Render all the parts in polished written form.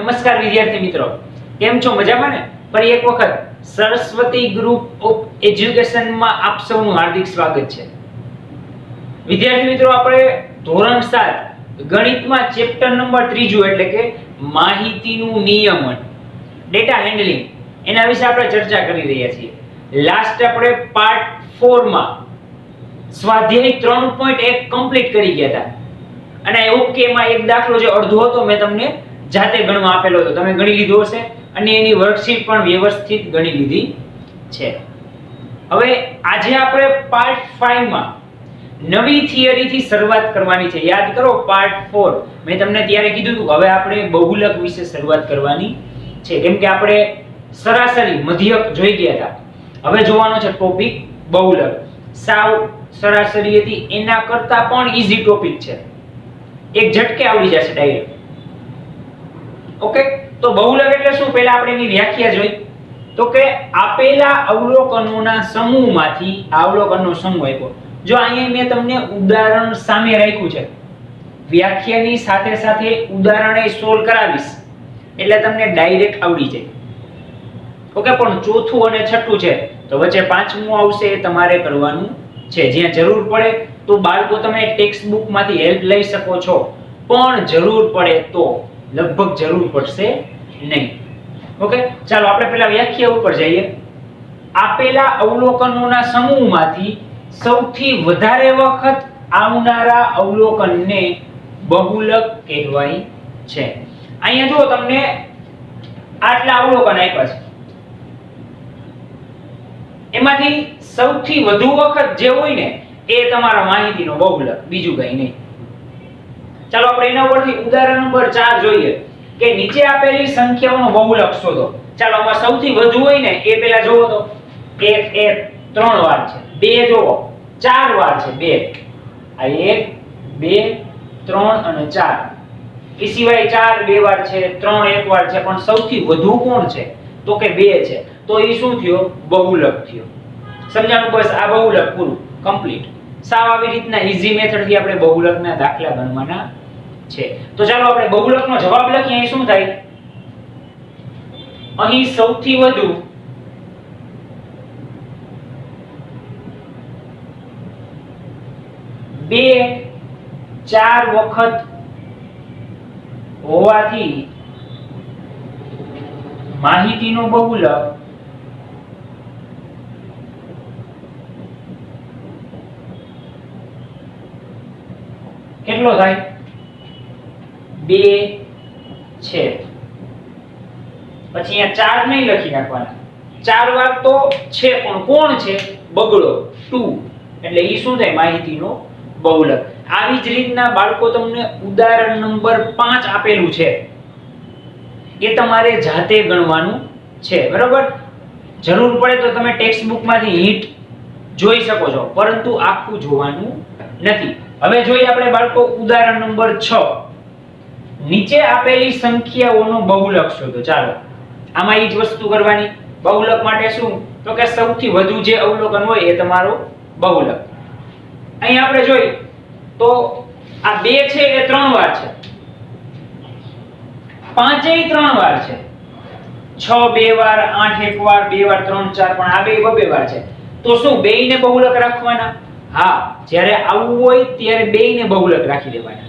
નમસ્કાર વિદ્યાર્થી મિત્રો, કેમ છો? મજામાં ને? ફરી એક વખત સરસ્વતી ગ્રુપ ઓફ એજ્યુકેશનમાં આપ સૌનું હાર્દિક સ્વાગત છે. વિદ્યાર્થી મિત્રો, આપણે ધોરણ 7 ગણિતમાં ચેપ્ટર નંબર 3 એટલે કે માહિતીનું નિયમન, ડેટા હેન્ડલિંગ, એના વિશે આપણે ચર્ચા કરી રહ્યા છીએ. લાસ્ટ આપણે પાર્ટ 4 માં સ્વાધ્યાય 3.1 કમ્પ્લીટ કરી ગયા હતા અને ઓકે માં એક દાખલો જે અડધો હતો મેં તમને જાતે ગણવા આપેલો હતો, તમે ગણી લીધો હશે અને એની વર્કશીટ પણ વ્યવસ્થિત ગણી લીધી છે. હવે આજે આપણે પાર્ટ 5 માં નવી થિયરી થી શરૂઆત કરવાની છે. યાદ કરો, પાર્ટ 4 મેં તમને ત્યારે કીધું હતું કે હવે આપણે બહુલક વિશે શરૂઆત કરવાની છે, કેમ કે આપણે સરાસરી મધ્યક જોઈ ગયા હતા. હવે જોવાનો છે ટોપિક બહુલક. સાવ સરાસરી હતી એના કરતા પણ ઈઝી ટોપિક છે, એક ઝટકે આવડી જશે ડાયરેક્ટ. ઓકે, તો બહુલક એટલે શું? પહેલા આપણે એની વ્યાખ્યા જોઈ તો કે આપેલા અવલોકનોના સમૂહમાંથી અવલોકનનો સમૂહ આપ્યો. જો અહીંયા મેં તમને ઉદાહરણ સામે રાખ્યું છે, વ્યાખ્યાની સાથે સાથે ઉદાહરણે સોલ્વ કરાવીશ એટલે તમને ડાયરેક્ટ આવડી જાય. ઓકે, પણ ચોથું અને છઠ્ઠું છે તો વચ્ચે પાંચમું આવશે, એ તમારે કરવાનું છે. જ્યાં જરૂર પડે તો બાળકો તમે ટેક્સ્ટ બુક માંથી હેલ્પ લઈ શકો છો, પણ જરૂર પડે તો, લગભગ જરૂર પડશે નહીં. ઓકે, ચાલો આપણે પહેલા વ્યાખ્યા ઉપર જઈએ. આપેલા અવલોકનોના સમૂહમાંથી સૌથી વધારે વખત આવનારા અવલોકનને બહુલક કહેવાય છે. અહીંયા જો તમને આટલા અવલોકન આપ્યા છે, એમાંથી સૌથી વધુ વખત જે હોય ને એ તમારા માહિતીનો બહુલક, બીજું કંઈ નહીં. ચાલો આપણે એના ઉપરથી ઉદાહરણ નંબર 4 જોઈએ કે નીચે આપેલી સંખ્યાઓનો બહુલક શોધો. ચાલો આમાં સૌથી વધુ હોય ને એ પહેલા જોવો તો 1 3 વાર છે, 2 જોવો 4 વાર છે, 2 આ 1 2 3 અને 4. એ સિવાય 4 2 વાર છે, 3 1 વાર છે, પણ સૌથી વધુ કોણ છે તો કે 2 છે. તો એ શું થયો? બહુલક થયો. સમજાણું? બસ આ બહુલક પૂરું, કમ્પ્લીટ. સાવ આવી રીતના ઈઝી મેથડ થી આપણે બહુલકના દાખલા ગણવાના છે. તો ચાલો આપણે બહુલકનો જવાબ લખીએ. અહીં શું થાય? અહીં સૌથી વધુ બે 4 વખત હોવાથી માહિતીનો બહુલક કેટલો થાય? 2 છે. પછી અહીંયા 4 નહીં લખી નાખવાના, 4 વાર તો છે પણ કોણ છે? બગડો 2, એટલે ઈ શું થાય? માહિતીનો બહુલક. આવી જ રીતના બાળકો તમને ઉદાહરણ નંબર 5 આપેલું છે, એ તમારે જાતે ગણવાનું છે, બરાબર? જરૂર પડે તો તમે ટેક્સ્ટ બુક માંથી હિન્ટ જોઈ શકો છો, પરંતુ આખું જોવાનું નથી. હવે જોઈએ આપણે બાળકો ઉદાહરણ નંબર 6. નીચે આપેલી સંખ્યાઓનો બહુલક શોધો. ચાલો આમાં એ જ વસ્તુ કરવાની. બહુલક માટે શું તો કે સૌથી વધુ જે અવલોકન હોય એ તમારો બહુલક. અહીં આપણે જોઈ તો આ 2 છે એ 3 વાર છે, 5 એ 3 વાર છે, 6 2 વાર, 8 1 વાર, 2 વાર 3 4, પણ આ બે 2 વાર છે. તો શું બેયને બહુલક રાખવાના? હા, જ્યારે આવું હોય ત્યારે બેયને બહુલક રાખી દેવાના.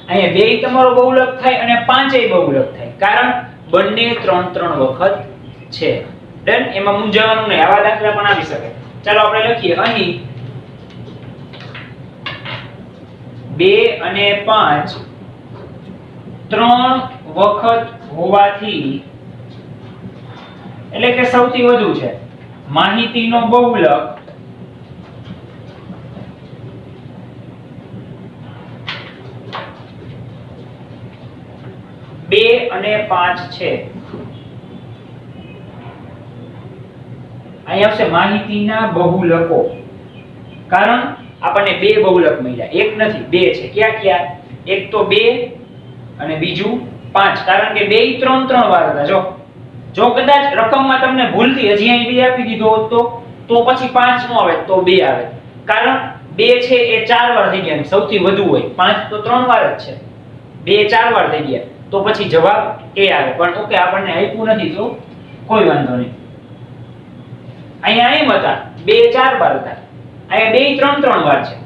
અહીંયા બેય તમારો બહુલક થાય અને 5 એ બહુલક થાય, કારણ બંને 3 3 વખત છે. ડન? એમાં મૂંઝાવાનું નહીં, આવા દાખલા પણ આવી શકે. ચાલો આપણે લખીએ. અહીં 2 અને 5 3 વખત હોવાથી, એટલે કે સૌથી વધુ છે, માહિતીનો બહુલક બે અને 5 છે. અહીં આવશે માહિતીના બહુલકો, કારણ આપણને 2 બહુલક મળ્યા, એક નથી 2 છે. ક્યાં ક્યાં? એક તો 2 અને બીજું 5, કારણ કે 2 3 3 વાર હતા. જો કદાચ રકમમાં તમને ભૂલથી હજી અહીં 2 આપી દીધો હોત તો પછી 5 નો આવે તો 2 આવે, કારણ 2 છે એ 4 વાર થઈ ગયા, સૌથી વધુ હોય. 5 તો 3 વાર જ છે, 2 4 વાર થઈ ગયા. તો પછી જવાબ એ આવે. પણ ઓકે આપણને આપ્યું નથી તો કોઈ વાંધો નહીં. અહીંયા એમ હતા 2 4 વાર હતા, અહીંયા 2 3 3 વાર છે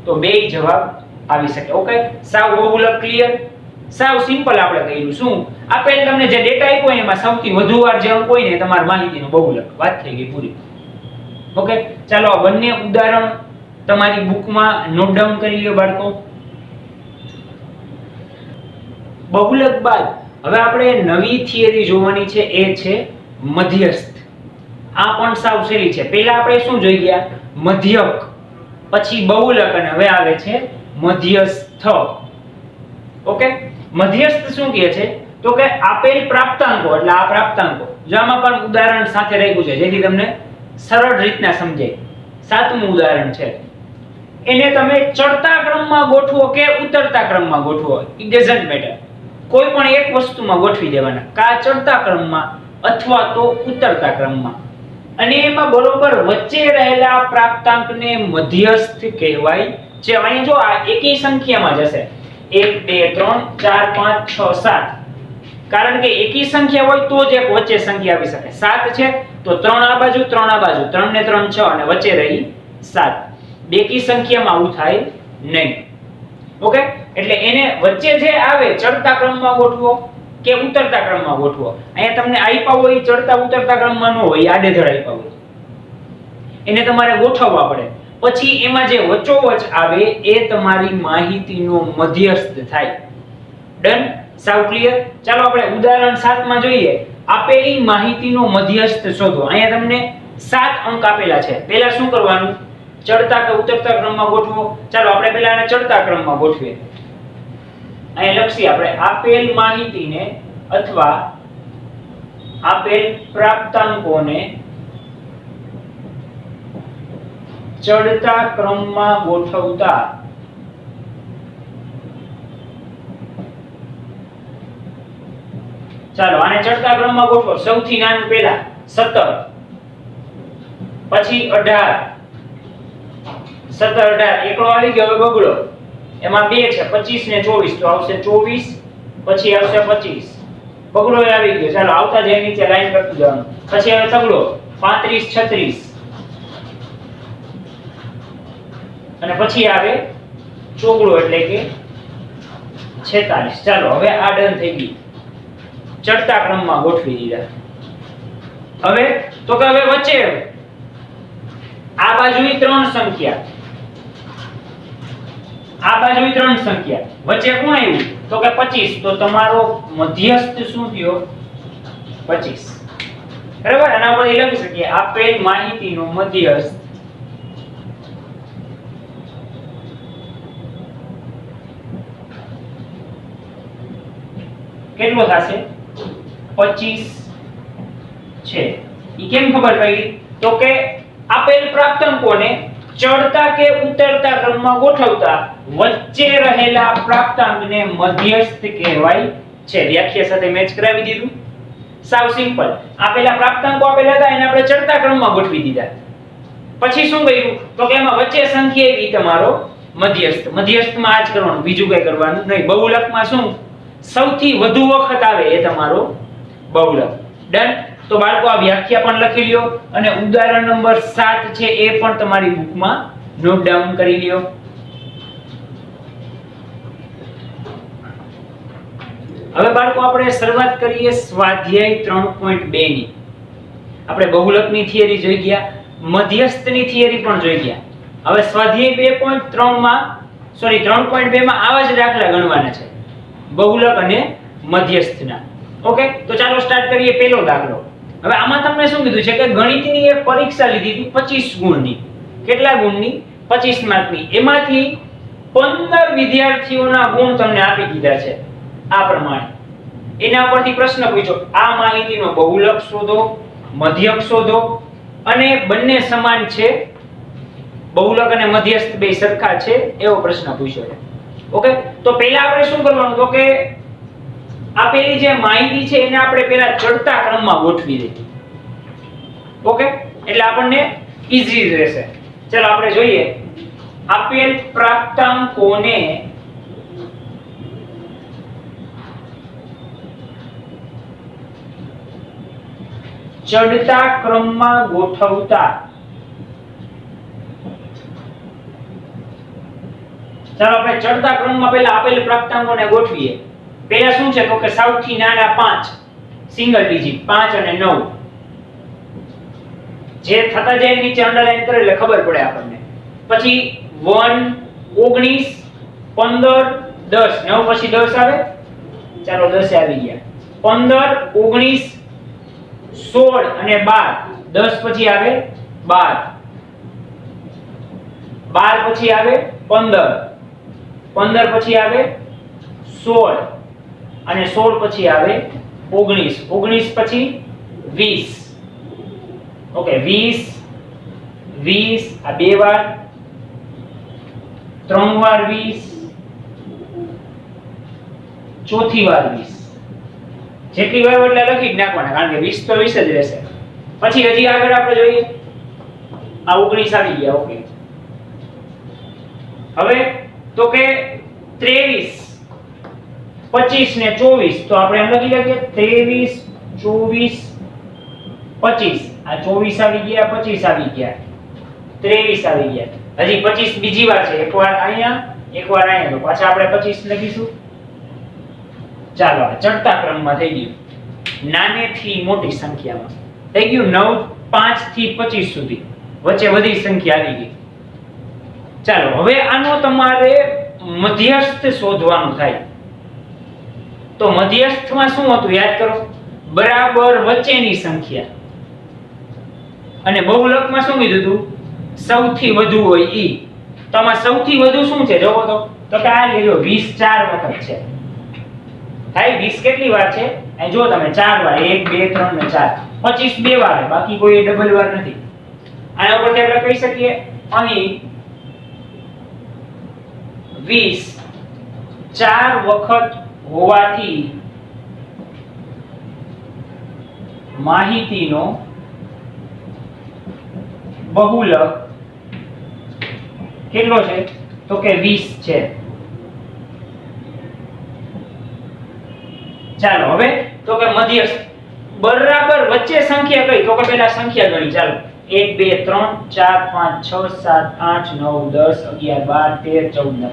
તો 2 જવાબ આવી શકે. ઓકે, સાવ બહુલક ક્લિયર, સાવ સિમ્પલ આપણે કર્યું. શું આપેલ તમને જે ડેટા આપ્યો એમાં સૌથી વધુ વાર જે અંક હોય ને તમારી માહિતીનો બહુલક. વાત થઈ ગઈ પૂરી. ઓકે, ચાલો આ બંને ઉદાહરણ તમારી બુકમાં નોટ ડાઉન કરી લ્યો બાળકો. બહુલક બાદ હવે આપણે નવી થિયરી જોવાની છે, એ છે મધ્યસ્થ. આ પણ સાવ સહેલી છે. પહેલા આપણે શું જોઈ ગયા? મધ્યક, પછી બહુલક અને હવે આવે છે મધ્યસ્થ. ઓકે, મધ્યસ્થ શું કહે છે તો કે આપેલ પ્રાપ્તાંકો, એટલે આ પ્રાપ્તાંકો જો આમાં પણ ઉદાહરણ સાથે રાખ્યું છે જેથી તમને સરળ રીતના સમજાય. 7મું ઉદાહરણ છે, એને તમે ચડતા ક્રમમાં ગોઠવો કે ઉતરતા ક્રમમાં ગોઠવો, ઇટ ડઝન્ટ મેટર. કોઈ પણ એક વસ્તુમાં ગોઠવી દેવાના, કા ચડતા ક્રમમાં અથવા તો ઉતરતા ક્રમમાં. અને એમાં બરોબર વચ્ચે રહેલા પ્રાપ્તાંકને મધ્યસ્થ કહેવાય છે. અહીંયા જો આ એકી સંખ્યામાં જશે 1 2 3 4 5 6 7, કારણ કે એકી સંખ્યા હોય તો જ એક વચ્ચે સંખ્યા આવી શકે. 7 છે તો 3 આ બાજુ 3 આ બાજુ, 3 ને 3 6 અને વચ્ચે રહી 7. બેકી સંખ્યામાં આવું થાય નહીં. ઓકે, એટલે એને વચ્ચે જે આવે ચડતા ક્રમમાં ગોઠવો કે ઉતરતા ક્રમમાં ગોઠવો. અહીંયા તમને આપ્યા હોય ચડતા ઉતરતા ક્રમમાં ન હોય, આડેધડ આપ્યા હોય, એને તમારે ગોઠવવા પડે. પછી એમાં જે વચ્ચોવચ આવે એ તમારી માહિતીનો મધ્યસ્થ થાય. ડન, સાવ ક્લિયર. ચાલો આપણે ઉદાહરણ 7 માં જોઈએ. આપેલી માહિતીનો મધ્યસ્થ શોધો. અહીંયા તમને 7 અંક આપેલા છે. પહેલા શું કરવાનું? ચડતા કે ઉતરતા ક્રમમાં ગોઠવો. ચાલો આપણે પહેલા આને ચડતા ક્રમમાં ગોઠવીએ. અહીંયા લખીએ આપણે આપેલ માહિતીને અથવા આપેલ પ્રાપ્તાંકોને ચડતા ક્રમમાં ગોઠવતા ચાલો આને ચડતા ક્રમમાં ગોઠવો. સૌથી નાનું પહેલા 17, પછી 18, 17 18 એકડો આવી ગયો. હવે બગડો એમાં 2 છે, 25 ને 24 તો આવશે 24, પછી આવશે 25. બગડો એ આવી ગયો. ચાલો આવતા જાય નીચે લાઈન કરતું જવાનું. પછી હવે તગડો 35 36 અને પછી આવે ચોગડો એટલે કે 46. ચાલો હવે આ ડન થઈ ગઈ. ચડતા ક્રમમાં ગોઠવી દીધા. હવે તો કે હવે વચ્ચે આ બાજુની 3 સંખ્યા, આ બાજુની 3 સંખ્યા, વચ્ચે કોણ આવ્યું તો કે 25. તો તમારો મધ્યસ્થ શું થયો? 25. બરાબર. આના પર લખી શકીએ આપેલ માહિતીનો મધ્યસ્થ કેટલો થશે? 25 છે. ઈ કેમ ખબર પડી? તો કે આપેલ પ્રાપ્તાંકોને ચડતા કે ઉતરતા ક્રમમાં ગોઠવતા વચ્ચે રહેલા પ્રાપ્તાંકને મધ્યસ્થ કહેવાય છે. વ્યાખ્યા સાથે મેચ કરાવી દીધું. સાવ સિમ્પલ. આપેલા પ્રાપ્તાંકો આપેલા હતા એને આપણે ચડતા ક્રમમાં ગોઠવી દીધા. પછી શું કર્યું તો કે એમાં વચ્ચે સંખ્યા એવી તમારો મધ્યસ્થ. મધ્યસ્થમાં આ જ કરવાનું, બીજું કઈ કરવાનું નહીં. બહુલકમાં શું સૌથી વધુ વખત આવે એ તમારો બહુલક. ડન. તો બાળકો આ વ્યાખ્યા પણ લખી લ્યો અને ઉદાહરણ નંબર 7 છે એ પણ તમારી બુકમાં નોટ ડાઉન કરી લ્યો. હવે બાળકો આપણે શરૂઆત કરીએ સ્વાધ્યાય 3.2 ની. આપણે બહુલકની થિયરી જોઈ ગયા, મધ્યસ્થની થિયરી પણ જોઈ ગયા. હવે સ્વાધ્યાય 2.3 માં સોરી 3.2 માં આવા જ દાખલા ગણવાના છે, બહુલક અને મધ્યસ્થના. ઓકે, તો ચાલો સ્ટાર્ટ કરીએ. પહેલો દાખલો. હવે આમાં તમને શું કીધું છે કે ગણિતની એક પરીક્ષા લીધી હતી 25 ગુણની. કેટલા ગુણની? 25 માર્કની. એમાંથી 15 વિદ્યાર્થીઓના ગુણ તમને આપી દીધા છે આ પ્રમાણે. એના ઉપરથી પ્રશ્ન પૂછ્યો, આ માહિતીનો બહુલક શોધો, મધ્યક શોધો અને બંને સમાન છે, બહુલક અને મધ્યસ્થ બે સરખા છે, એવો પ્રશ્ન પૂછ્યો છે. ઓકે, તો પહેલા આપણે શું કરવાનું તો કે આપેલી જે માહિતી છે એને આપણે પહેલા ચડતા ક્રમમાં ગોઠવી દઈએ. ઓકે, એટલે આપણને ઈઝી રહેશે. ચલો આપણે જોઈએ. આપેલ પ્રાપ્તાંકોને ચડતા ક્રમમાં ગોઠવતા. ચાલો આપણે ચડતા ક્રમમાં પહેલા આપેલ પ્રાપ્તાંકોને ગોઠવીએ. પહેલા શું છે તો કે સૌથી નાના 5 સિંગલ ડિજિટ 5 અને 9 જે થતા જાય નીચે અંડરલાઈન કરે એટલે ખબર પડે આપણને. પછી 1 19 15 10 9 પછી 10 આવે. ચાલો 10 આવી ગયા. 15 19 16 અને 12 10 પછી આવે 12 12 પછી આવે 15 15 પછી આવે 16 અને 16 પછી આવે 19 19 પછી 20. ઓકે 20 20 આ બે વાર 3 વાર 20 ચોથી વાર 20 જેટલી વાર એટલે લખી જ નાખવાના કારણ કે 20 તો 20 જ રહેશે. પછી હજી આગળ આપણે જોઈએ આ 19 આવી ગયા. ઓકે હવે તો કે 23 25 ને 24 તો આપણે એમ લખી શકીએ 23 24 25 આ 24 આવી ગયા 25 આવી ગયા 23 આવી ગયા. હજી 25 બીજી વાર છે. એકવાર અહીંયા એકવાર અહીંયા તો પાછા આપણે 25 લખીશું. ચાલો આ ચડતા ક્રમમાં થઈ ગયું. નાનેથી મોટી સંખ્યામાં થઈ ગયું 9 5 થી 25 સુધી વચ્ચે બધી સંખ્યા આવી ગઈ. ચાલો હવે આનો તમારે મધ્યસ્થ શોધવાનું થાય. તો મધ્યસ્થમાં શું હતું યાદ કરો? બરાબર વચ્ચેની સંખ્યા. અને બહુલકમાં શું કીધું હતું? સૌથી વધુ હોય ઈ. તો આમાં સૌથી વધુ શું છે જોવો તો કે આ લેજો 20 4 વખત છે. થાય 20 કેટલી વાર છે? અહીં જો તમે 4 વાર 1 2 3 ને 4 25 બે વાર બાકી કોઈ ડબલ વાર નથી. આના ઉપરથી આપણે કહી શકીએ અહીં 20 4 વખત હોવાથી માહિતીનો બહુલક કેટલો છે તો કે 20 છે. ચાલો હવે તો કે મધ્યસ્થ બરાબર વચ્ચે સંખ્યા કઈ તો કે પહેલા સંખ્યા ગણી. ચાલો 1 2 3 4 5 6 7 8 9 10 11 12 13 14 ને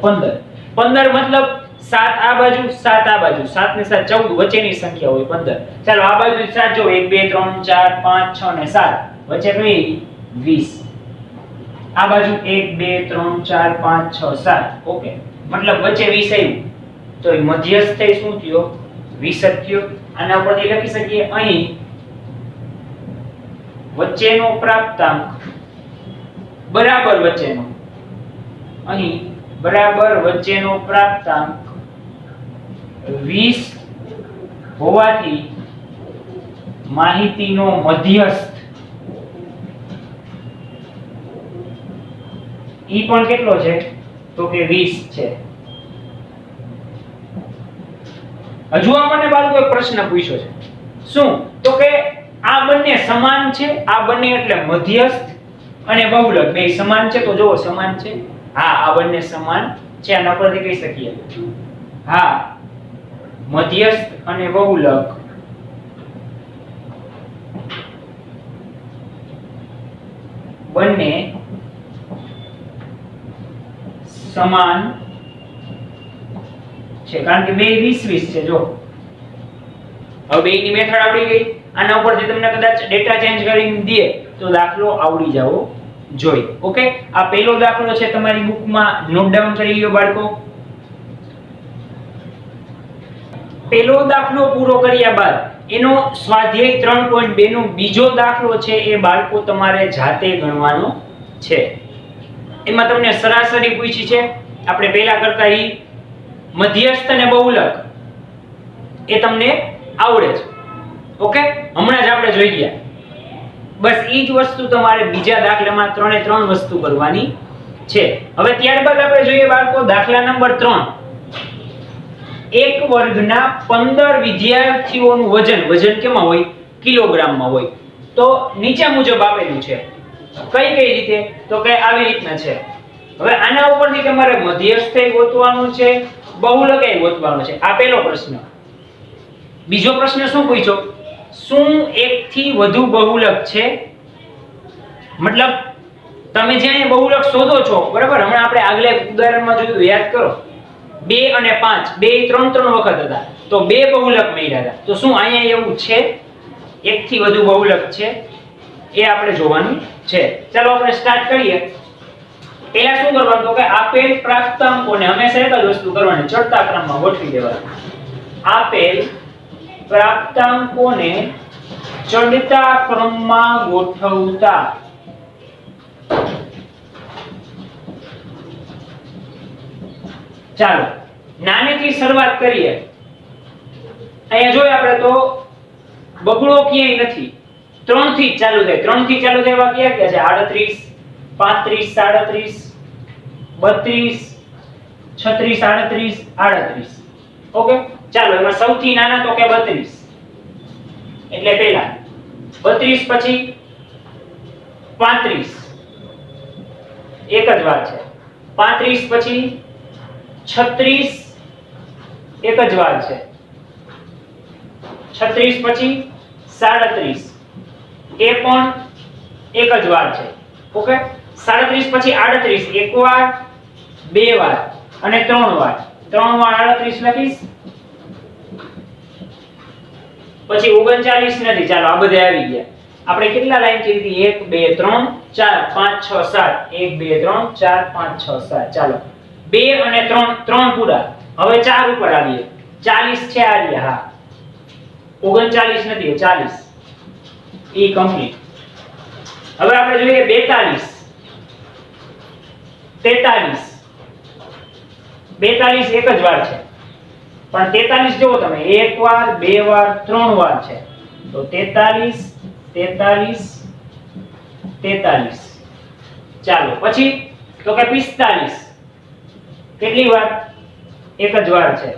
15 મતલબ 7 આ બાજુ 7 આ બાજુ 7 ને 7 14 વચ્ચેની સંખ્યા હોય 15. ચાલો આ બાજુ 7 જો 1 2 3 4 5 6 ને 7 વચ્ચે કઈ 20. આ બાજુ 1 2 3 4 5 6 7 ઓકે મતલબ વચ્ચે 20 આવ્યું તો એ મધ્યસ્થ થઈ શું થયો 20 થયો. આના ઉપરથી લખી શકીએ અહીં વચ્ચેનો પ્રાપ્તાંક બરાબર વચ્ચેનો અહીં બરાબર વચ્ચેનો પ્રાપ્તાંક 20 હોવાથી માહિતીનો મધ્યસ્થ ઈ પણ કેટલો છે તો કે 20 છે. હજુ આપણને બાળકો એક પ્રશ્ન પૂછ્યો છે. શું તો કે આ બંને સમાન છે. આ બંને એટલે મધ્યસ્થ અને બહુલક બે સમાન છે. તો જોવો સમાન છે. હા આ બંને સમાન છે. આના પરથી કહી શકીએ હા મધ્યસ્થ અને બહુલક બંને સમાન છે કારણ કે બે 20 છે. જો હવે બેની મેથડ આવડી ગઈ. આના ઉપરથી તમને કદાચ ડેટા ચેન્જ કરીને દે તો દાખલો આવડી જાવો જોઈએ. ઓકે આ પહેલો દાખલો છે તમારી બુકમાં નોટ ડાઉન કરી લ્યો બાળકો. પહેલો દાખલો પૂરો કર્યા બાદ એનો સ્વાધ્યાય 3.2 નો બીજો દાખલો છે એ બાળકો તમારે જાતે ગણવાનો છે. એમાં તમને સરાસરી પૂછી છે. આપણે પહેલા કરતા ઈ મધ્યસ્થ અને બહુલક એ તમને આવડે છે. ઓકે હમણાં જ આપણે જોઈ ગયા. બસ ઈ જ વસ્તુ તમારે બીજા દાખલામાં 3 વસ્તુ કરવાની છે. હવે ત્યારબાદ આપણે જોઈએ બાળકો દાખલા નંબર 3. એક વર્ગના 15 વિદ્યાર્થીઓનું વજન કેમાં હોય? કિલોગ્રામમાં હોય. તો નીચે મુજબ આપેલું છે. કઈ રીતે તો કે આવી રીતના છે. હવે આના ઉપરથી તમારે મધ્યસ્થ ગોતવાનું છે, બહુલક ગોતવાનું છે. આ પહેલો પ્રશ્ન. બીજો પ્રશ્ન શું પૂછ્યો? શું એકથી વધુ બહુલક છે? મતલબ તમે જે અહીંયા બહુલક શોધો છો, બરાબર, હમણાં આપણે આગલા ઉદાહરણમાં જોયું, યાદ કરો, 2 અને 5 બે 3 વખત હતા, તો બે બહુલક મળ્યા હતા. તો શું અહીંયા એવું છે એકથી વધુ બહુલક છે? એ આપણે જોવાનું છે. ચાલો આપણે સ્ટાર્ટ કરીએ. પહેલા શું કરવાનું, તો કે આપેલ પ્રાપ્તાંકોને હંમેશા એક જ વસ્તુ કરવાની, ચડતા ક્રમમાં ગોઠવી દેવાના. આપેલ પ્રાપ્તાંકોને ચડતા ક્રમમાં ગોઠવતા ચાલો નાનેથી શરૂઆત કરીએ. અહીંયા જોઈએ આપણે તો બગડો ક્યાંય નથી, 3 થી જ ચાલુ થાય. 3 થી ચાલુ થાય એવા ક્યાં છે? 38, 35, 36, 32, 36, 38. ઓકે, ચાલો એમાં સૌથી નાના તો કે 32, એટલે પહેલા 32, પછી 35, એક જ વાર છે. 35 પછી 36, એક જ વાર છે. 36 પછી 37, એ પણ એક જ વાર છે. ઓકે, 37 પછી 38, એક વાર, બે વાર અને 3 વાર. 3 વાર 38 લખીશ. પછી 39 નથી. ચાલો આ બધે આવી ગયા. આપણે કેટલા લાઈન કરી હતી? 1 2 3 4 5 6 7, 1 2 3 4 5 6 7. ચાલો 2 અને 3 પૂરા. હવે 4 ઉપર આવીએ. 40 છે આ રહ્યા. હા, 39 નથી, 40 એ કમ્પ્લીટ. હવે આપણે જોઈએ 42, 43. 42 એક જ વાર છે, પણ 43 જુઓ તમે, એક વાર, બે વાર, 3 વાર છે. તો 43, 43, 43. ચાલો પછી તો કે 45, કેટલી વાર? એક જ વાર છે.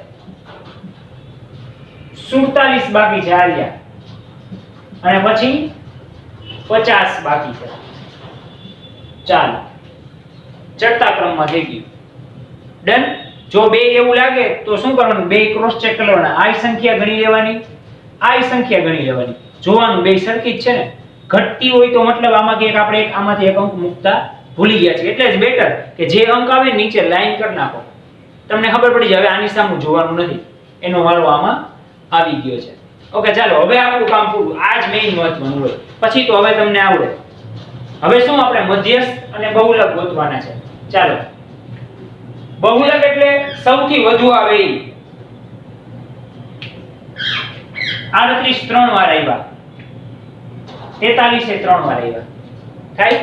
47 બાકી છે આલિયા, અને પછી 50 બાકી છે. ચાલો ચડતા ક્રમમાં થઈ ગયું. ડન. જો બે એવું લાગે તો શું કરવાનું? બે ક્રોસ ચેક કરવાના. આ સંખ્યા ગણી લેવાની, આ સંખ્યા ગણી લેવાની. જોવાનું બે સરખી જ છે ને. ઘટતી હોય તો મતલબ આમાંથી એક આપણે આમાંથી એક અંક મુકતા ભૂલી ગયા છે. એટલે જ બેટર કે જે અંક આવે નીચે લાઈન કરી નાખો, તમને ખબર પડી જાય હવે આની સામે જોવાનું નથી, એનો વારો આમાં આવી ગયો છે. ઓકે, ચાલો હવે આપણું કામ પૂરું. આ જ મેઈન મહત્વનું હોય. પછી તો હવે તમને આવડે. હવે શું આપણે મધ્યસ્થ અને બહુલક ગોતવાના છે. ચાલો, બહુલક એટલે સૌથી વધુ આવે એ. 38 3 વાર આવ્યા, 43 એ 3 વાર આવ્યા. થાય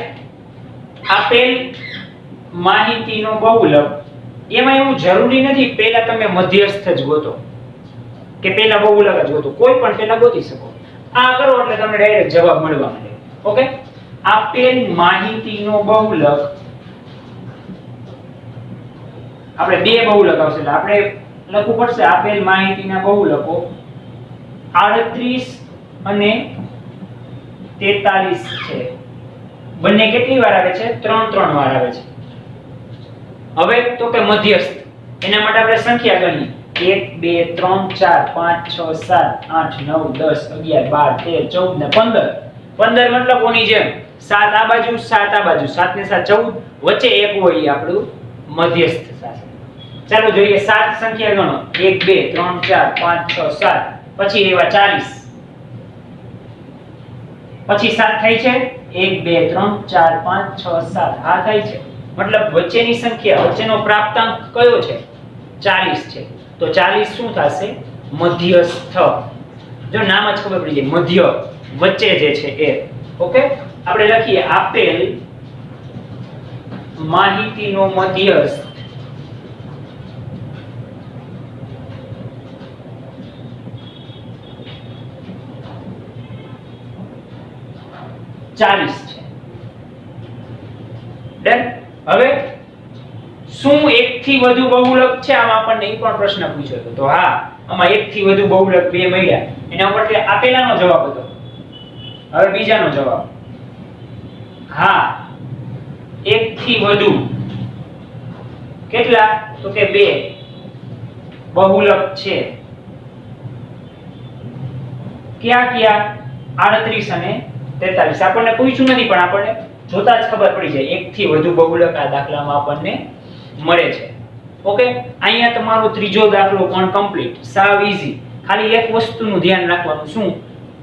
આપેલ માહિતીનો બહુલક. એમાં એવું જરૂરી નથી પહેલા તમે મધ્યસ્થ જ ગોતો કે પહેલા બહુલક જ ગોતો, કોઈ પણ પહેલા ગોતી શકો. આ કરો એટલે તમને ડાયરેક્ટ જવાબ મળવા માંડે. ઓકે, આપેલ માહિતીનો બહુલક. આપણે બે બહુલક આવશે એટલે આપણે લખવું પડશે આપેલ માહિતીના બહુલકો 38 અને 43 છે. બંને કેટલી વાર આવે છે? 3 વાર આવે છે. હવે તો કે મધ્યસ્થ, એના માટે આપણે સંખ્યા ગણીએ. 1 2 3 4 5 6 7 8 9 10 11 12 13 14 ને 15. 15 મતલબ કોની જેમ? 7 આ બાજુ, 7 આ બાજુ, 7 ને 7 14, વચ્ચે એક હોય એ આપણું મધ્યસ્થ સાથે. ચાલો જોઈએ 7 સંખ્યા ગણો. 1 2 3 4 5 6 7, પછી એવા 40, પછી 7 થાય છે. 1 2 3 4 5 6 7, આ થાય છે. મતલબ વચ્ચેની સંખ્યા, વચ્ચેનો પ્રાપ્તાંક કયો છે? 40 છે. તો 40 શું થશે? મધ્યસ્થ. જો નામ જ ખબર પડી જાય, મધ્ય, વચ્ચે જે છે એ. ઓકે, આપણે લખીએ આપેલ માહિતીનો મધ્યસ્થ 40 છે. ડન. હવે શું એકથી વધુ બહુલક છે? આમાં આપણને એ પણ પ્રશ્ન પૂછ્યો હતો. તો હા, આમાં એકથી વધુ બહુલક બે મળ્યા. એના ઉપરથી આપેલાનો જવાબ હતો. હવે બીજાનો જવાબ. હા, એકથી વધુ કેટલા? તો કે બે બહુલક છે. કયા 38 અને 43 આપણને પૂછ્યું નથી પણ આપણને જોતા જ ખબર પડી જાય એક થી વધુ બહુલક આ દાખલામાં આપણને મળે છે. ઓકે, અહીંયા તમારો ત્રીજો દાખલો પણ કમ્પ્લીટ, સાવ ઈઝી. ખાલી એક વસ્તુનું ધ્યાન રાખવાનું, શું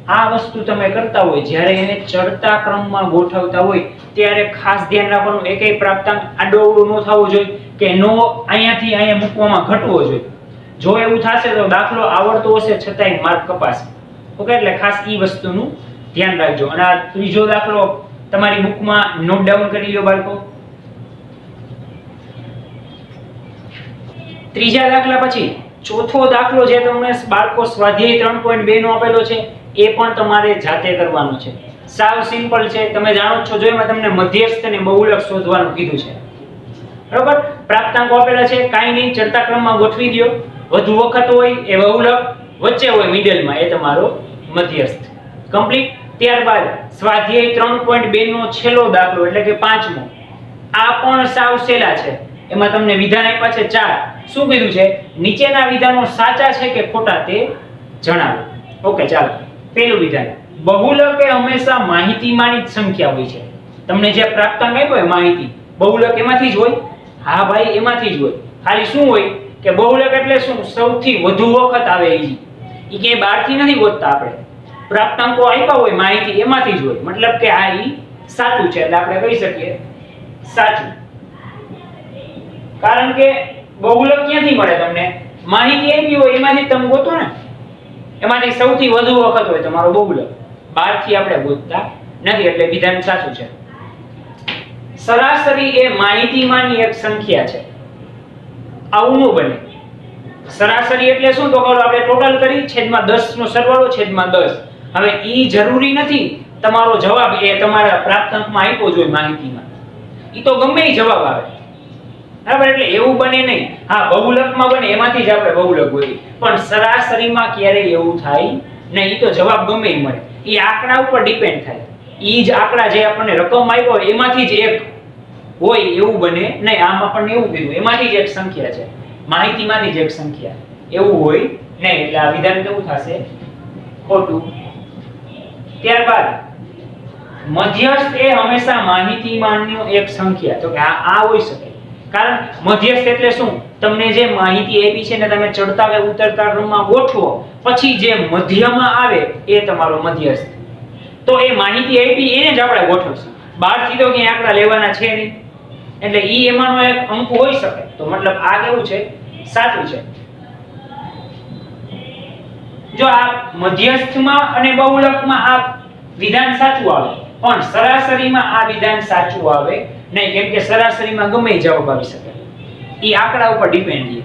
આ વસ્તુ તમે કરતા હોય જ્યારે એને ચડતા ક્રમમાં ગોઠવતા હોય ત્યારે ખાસ ધ્યાન રાખવાનું એકેય પ્રાપ્તાંક આડો અવળો ન થવો જોઈએ કે નો અહીંયાથી અહીંયા મૂકવામાં ઘટવો જોઈએ. જો એવું થશે તો દાખલો આવડતો હશે છતાંય માર્ક કપાશે. ઓકે, એટલે ખાસ ઈ વસ્તુનું ધ્યાન રાખજો. અને આ ત્રીજો દાખલો તમારી બુકમાં નોટ ડાઉન કરી લો બાળકો. ત્રીજા દાખલા પછી ચોથો દાખલો જે તમને બાળકો સ્વાધ્યાય 3.2 નો આપેલો છે એ પણ તમારે જાતે કરવાનો છે. સાવ સિમ્પલ છે, તમે જાણો છો. જો એમાં તમને મધ્યસ્થ અને બહુલક શોધવાનું કીધું છે, બરોબર. પ્રાપ્તાંકો આપેલા છે, કાઈ નહીં, ચડતા ક્રમમાં ગોઠવી દો. વધુ વખત હોય એ બહુલક, વચ્ચે હોય મિડલમાં એ તમારો મધ્યસ્થ. કમ્પ્લીટ. ત્યારબાદ સ્વાધ્યાય 3.2 નો છેલ્લો દાખલો એટલે કે પાંચમો, આ પણ સાવ સહેલા છે. એમાં તમને વિધાન આપ્યા છે 4. શું કીધું છે? નીચેના વિધાનો સાચા છે કે ખોટા તે જણાવો. ઓકે, ચાલો. પહેલું વિધાન, બહુલક એ હંમેશા માહિતીમાંની જ સંખ્યા હોય છે. તમને જે પ્રાપ્તાંક આપ્યો હોય માહિતી, બહુલક એમાંથી જ હોય. હા ભાઈ, એમાંથી જ હોય. ખાલી શું હોય કે બહુલક એટલે શું? સૌથી વધુ વખત આવે ઈ કે બહારથી નથી ગોતતા આપણે. પ્રાપ્તાંકો આપ્યા હોય માહિતી એમાંથી જ હોય. મતલબ કે આ ઈ સાચું છે એટલે આપણે કહી શકીએ સાચું. કારણ કે બહુલક ક્યાંથી મળે તમને? માહિતી આપી હોય એમાંથી તમે ગોતો ને, એમાંથી સૌથી વધુ વખત હોય તમારો બહુલક. બહારથી આપણે ગોતતા નથી એટલે વિધાન સાચું છે. સરાસરી એ માહિતીમાંની એક સંખ્યા છે. આવું ન બને. સરાસરી એટલે શું? તો આપણે ટોટલ કરી છેદમાં 10 નો સરવાળો છેદમાં 10. હવે ઈ જરૂરી નથી તમારો જવાબ એ તમારા પ્રાપ્તાંકમાં આપ્યો જોઈએ માહિતીમાં. ઈ તો ગમે ઈ જવાબ આવે, બરાબર. એટલે એવું બને નહીં. હા, બહુલકમાં બને એમાંથી જ આપણે બહુલક હોય, પણ સરાસરીમાં ક્યારેય એવું થાય નહીં. ઈ તો જવાબ ગમે ઈ મળે. ઈ આંકડા ઉપર ડિપેન્ડ થાય. ઈ જ આંકડા જે આપણને રકમ આપ્યો હોય એમાંથી જ એક હોય એવું બને નહીં. આમ આપણને એવું કીધું એમાંથી જ એક સંખ્યા છે, માહિતીમાંથી જ એક સંખ્યા, એવું હોય નહીં. એટલે આ વિધાન કેવું થશે? ખોટું. ત્યારબાદ મધ્યસ્થ એ હંમેશા માહિતીમાંની એક સંખ્યા, તો કે આ હોઈ શકે. કારણ મધ્યસ્થ એટલે શું? તમને જે માહિતી આપી છે ને તમે ચડતા કે ઉતરતા ક્રમમાં ગોઠવો, પછી જે મધ્યમાં આવે એ તમારો મધ્યસ્થ. તો એ માહિતી આપી એને જ આપણે ગોઠવશું. બહારથી તો ક્યાંય આંકડા લેવાના છે નહીં. એટલે ઈ એમાંનો એક અંક હોઈ શકે. તો મતલબ આ કેવું છે? સાચું છે. જો આ મધ્યસ્થમાં અને બહુલકમાં આ વિધાન સાચું આવે, પણ સરાસરીમાં આ વિધાન સાચું આવે નહીં, કેમ કે સરાસરીમાં ગમે જવાબ આવી શકે. ઈ આંકડા ઉપર ડિપેન્ડ છે,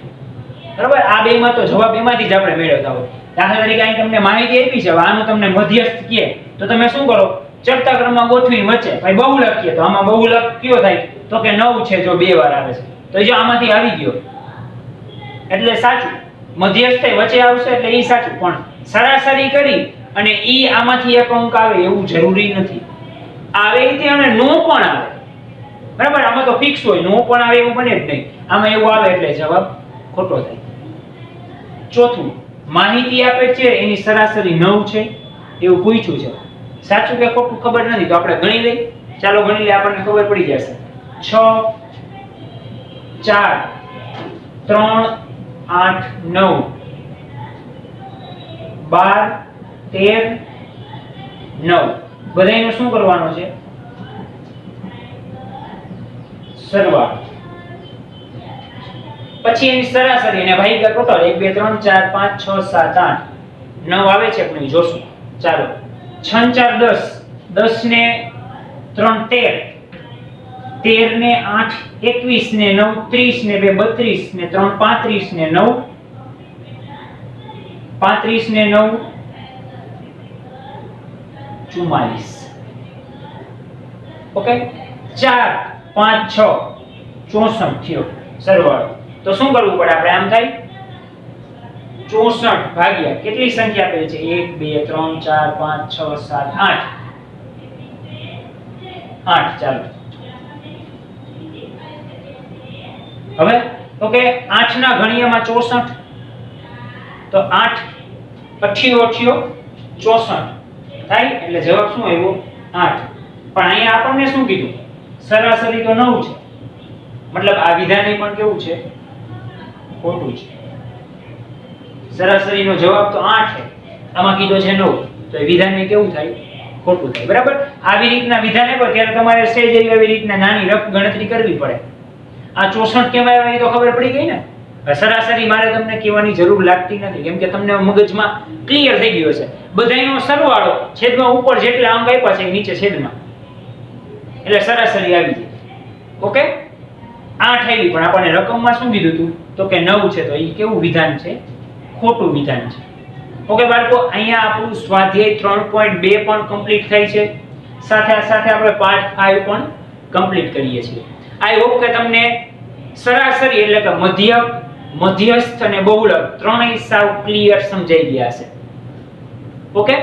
બરાબર. આ બેમાં તો જવાબ એમાંથી જ આપણે મેળવતા હોય. દાખલા તરીકે અહીં તમને માહિતી આપી છે, આનું તમને મધ્યસ્થ કહે તો તમે શું કરો? ચડતા ક્રમમાં ગોઠવીને વચ્ચે ભાઈ બહુલક કહે તો આમાં બહુલક કયો થાય? તો કે 9 છે. જો 2 વાર આવે છે તો જો આમાંથી આવી ગયો એટલે સાચું. મધ્યસ્થ વચ્ચે આવશે એટલે ઈ સાચું. પણ સરાસરી કરી અને ઈ આમાંથી એક અંક આવે એવું જરૂરી નથી. આવે ઈ અને નો પણ આવે, બરાબર. આમાં તો ફિક્સ હોય, નો પણ આવે એવું બને જ નહીં. આમાં એવું આવે એટલે જવાબ ખોટો થાય. ચોથું, માહિતી આપે છે એની સરાસરી 9 છે એવું પૂછ્યું છે. સાચું કે ખોટું ખબર નથી, તો આપણે ગણી લઈએ. ચાલો ગણી લઈએ, આપણને ખબર પડી જશે. 6 4 3 8 9 12 13 9. બધાયનો શું કરવાનો છે? સરવાળો. પછી એની સરાસરી અને ભાગ્યા ટોટલ 1 2 3 4 5 6 7 8 9 આવે છે આપણે જોશું. ચાલો 6 4 10, 10 ને 3 13, 13 ને 8 21 ને 9 30 ને 2 32 ને 3 35 ને 9 35 ને 9 44. ઓકે, 4 5 6 64 થયો સરવાળો. તો શું કરવું પડે આપણે? આમ થાય 64 ભાગ્યા કેટલી સંખ્યા આપેલી છે? 1 2 3 4 5 6 7 8 8. ચાલો હવે ઓકે, 8 ના ઘણીયામાં 64, તો 8 88 64 થાય એટલે જવાબ શું આવ્યો 8. પણ અહીંયા આપણને શું કીધું સરાસરી તો 9 છે મતલબ આ વિધાન પણ કેવું છે ખોટું છે. સરાસરીનો જવાબ તો 8 છે આમાં કીધો છે 9 તો એ વિધાન કેવું થાય ખોટું થાય. બરાબર આવી રીતના વિધાન પર ત્યારે તમારે સેજ એવી રીતના નાની રફ ગણતરી કરવી પડે. આ 64 કેમ આવ્યા એ તો ખબર પડી ગઈ ને. સરાસરી મારે તમને કહેવાની જરૂર લાગતી નથી કેમ કે તમને મગજમાં ક્લિયર થઈ ગયો છે. બધાયનો સરવાળો છેદમાં ઉપર જેટલા અંક આપ્યા છે નીચે છેદમાં એટલે સરાસરી આવી જાય. ઓકે 8 આવી પણ આપણને રકમમાં શું કીધું હતું તો કે 9 છે તો એ કેવું વિધાન છે ખોટું વિધાન છે. ઓકે બાળકો અહીંયા આપણું સ્વાધ્યાય 3.2 પણ કમ્પ્લીટ થાય છે. સાથે સાથે આપણે પાર્ટ 5 પણ કમ્પ્લીટ કરીએ છીએ. આઈ હોપ કે તમને સરાસરી એટલે કે મધ્યક મધ્યસ્થ અને બહુલક ત્રણેય સાવ ક્લિયર સમજાઈ ગયા હશે. ઓકે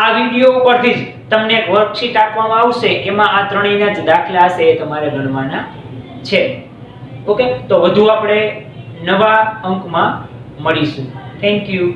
આ વિડિયો ઉપરથી જ તમને એક વર્કશીટ આપવામાં આવશે એમાં આ ત્રણેયના જ દાખલા હશે એ તમારે ગણવાના છે. ઓકે તો વધુ આપણે નવા અંકમાં મળીશું. Thank you.